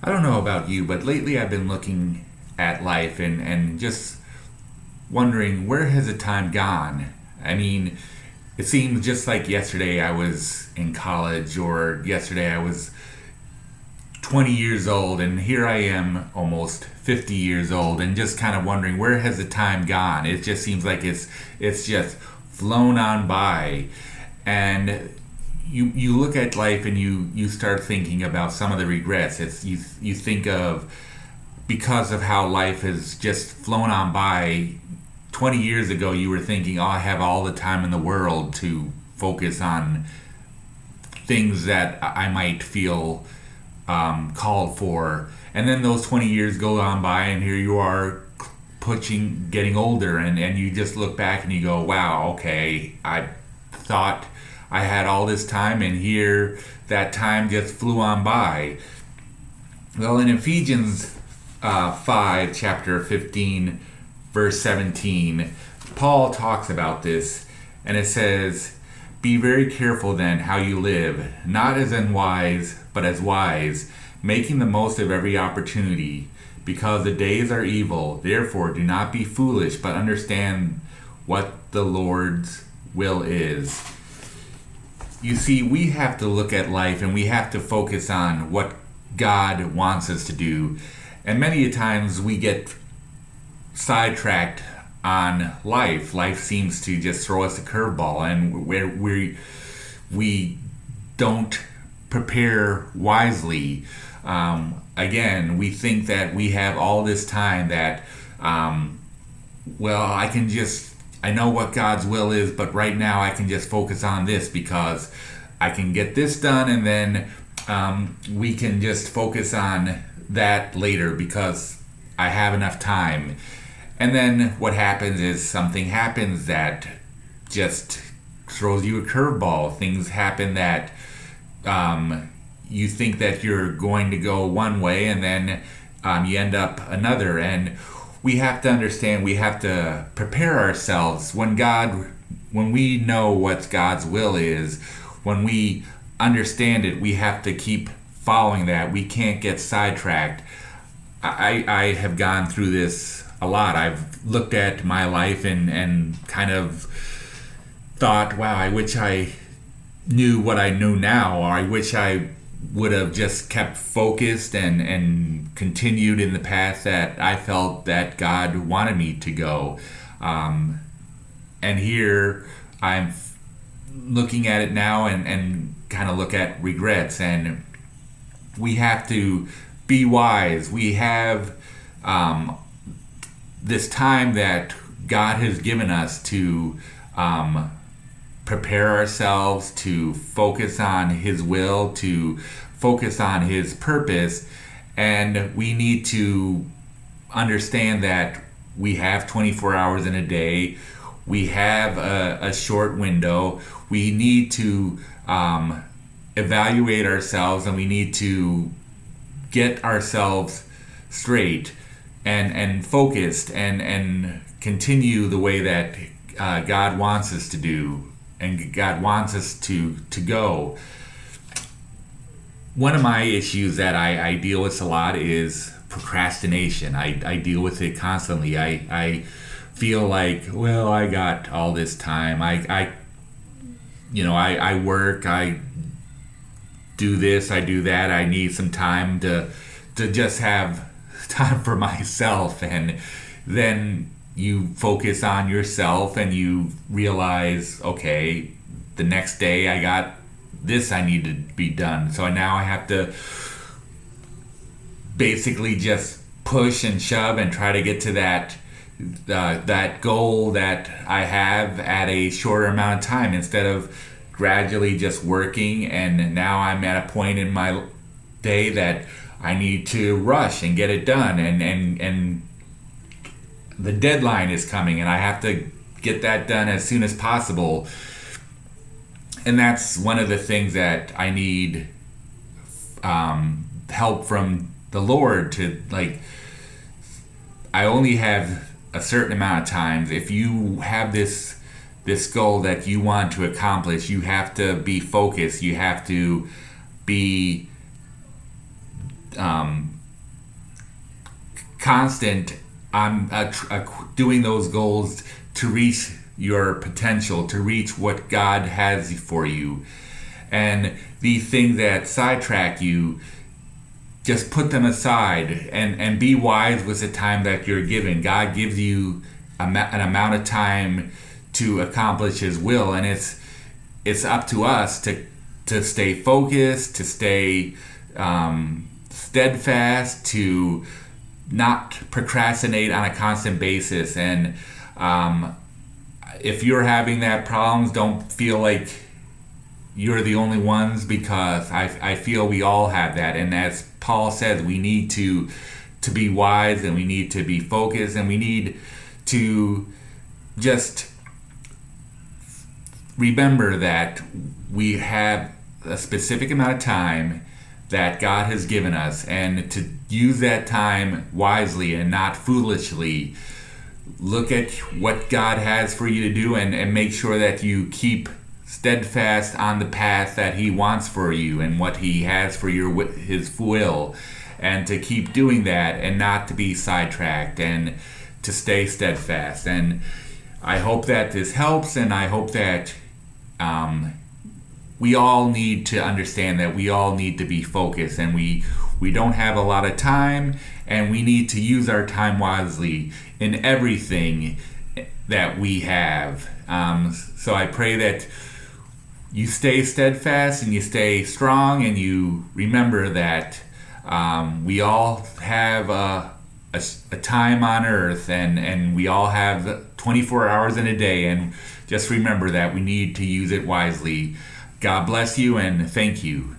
I don't know about you, but lately I've been looking at life and just wondering, where has the time gone? I mean, it seems just like yesterday I was in college, or yesterday I was 20 years old, and here I am almost 50 years old, and just kind of wondering, where has the time gone? It just seems like it's just flown on by. And you look at life and you start thinking about some of the regrets. It's you think of, because of how life has just flown on by. 20 years ago you were thinking, oh, I have all the time in the world to focus on things that I might feel called for. And then those 20 years go on by, and here you are getting older, and you just look back and you go, wow, okay, I thought I had all this time, and here that time just flew on by. Well, in Ephesians 5, chapter 15, verse 17, Paul talks about this, and it says, "Be very careful then how you live, not as unwise, but as wise, making the most of every opportunity, because the days are evil. Therefore, do not be foolish, but understand what the Lord's will is." You see, we have to look at life and we have to focus on what God wants us to do. And many a times we get sidetracked on life. Life seems to just throw us a curveball, and where we don't prepare wisely. Again, we think that we have all this time that, well, I know what God's will is, but right now I can just focus on this because I can get this done, and then we can just focus on that later because I have enough time. And then what happens is something happens that just throws you a curveball. Things happen that you think that you're going to go one way, and then you end up another. And we have to understand, we have to prepare ourselves when we know what God's will is, when we understand it, we have to keep following that. We can't get sidetracked. I have gone through this a lot. I've looked at my life and kind of thought, wow, I wish I knew what I knew now, or I wish I would have just kept focused and continued in the path that I felt that God wanted me to go. And here I'm looking at it now and kind of look at regrets. And we have to be wise. We have this time that God has given us to prepare ourselves, to focus on His will, to focus on His purpose. And we need to understand that we have 24 hours in a day. We have a short window. We need to evaluate ourselves, and we need to get ourselves straight and focused and continue the way that God wants us to do, and God wants us to go. One of my issues that I deal with a lot is procrastination. I deal with it constantly. I feel like, well, I got all this time. I work, I do this, I do that. I need some time to just have time for myself. And then you focus on yourself and you realize, okay, the next day I got this I need to be done. So now I have to basically just push and shove and try to get to that goal that I have at a shorter amount of time, instead of gradually just working. And now I'm at a point in my day that I need to rush and get it done, and the deadline is coming and I have to get that done as soon as possible. And that's one of the things that I need help from the Lord to, like, I only have a certain amount of time. If you have this goal that you want to accomplish, you have to be focused. You have to be constant on doing those goals to reach your potential, to reach what God has for you. And the things that sidetrack you, just put them aside and be wise with the time that you're given. God gives you an amount of time to accomplish His will, and it's up to us to stay focused, to stay steadfast, to not procrastinate on a constant basis. And if you're having that problems, don't feel like you're the only ones, because I feel we all have that. And as Paul says, we need to be wise, and we need to be focused, and we need to just remember that we have a specific amount of time that God has given us, and to use that time wisely and not foolishly. Look at what God has for you to do, and make sure that you keep steadfast on the path that He wants for you and what He has for His will, and to keep doing that and not to be sidetracked and to stay steadfast. And I hope that this helps, and I hope that we all need to understand that we all need to be focused, and we don't have a lot of time, and we need to use our time wisely in everything that we have. So I pray that you stay steadfast and you stay strong, and you remember that we all have a time on earth, and we all have 24 hours in a day, and just remember that we need to use it wisely. God bless you, and thank you.